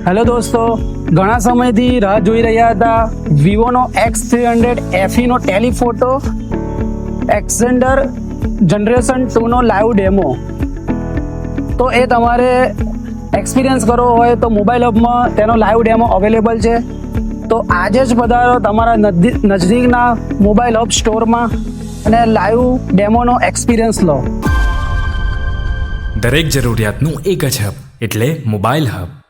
Hello દોસ્તો, ઘણા સમયથી રાહ જોઈ રહ્યા હતા વિવોનો X300 FEનો ટેલિફોટો એક્સેન્ડર જનરેશન 2નો લાઈવ ડેમો. તો એ તમારે એક્સપિરિયન્સ કરવો હોય તો મોબાઈલ હબમાં તેનો લાઈવ ડેમો અવેલેબલ છે. તો આજે જ પધારો તમારા નજદીકના મોબાઈલ હબ સ્ટોરમાં અને લાઈવ ડેમોનો એક્સપિરિયન્સ લો. દરેક જરૂરિયાતનું એક જ હબ એટલે મોબાઈલ હબ.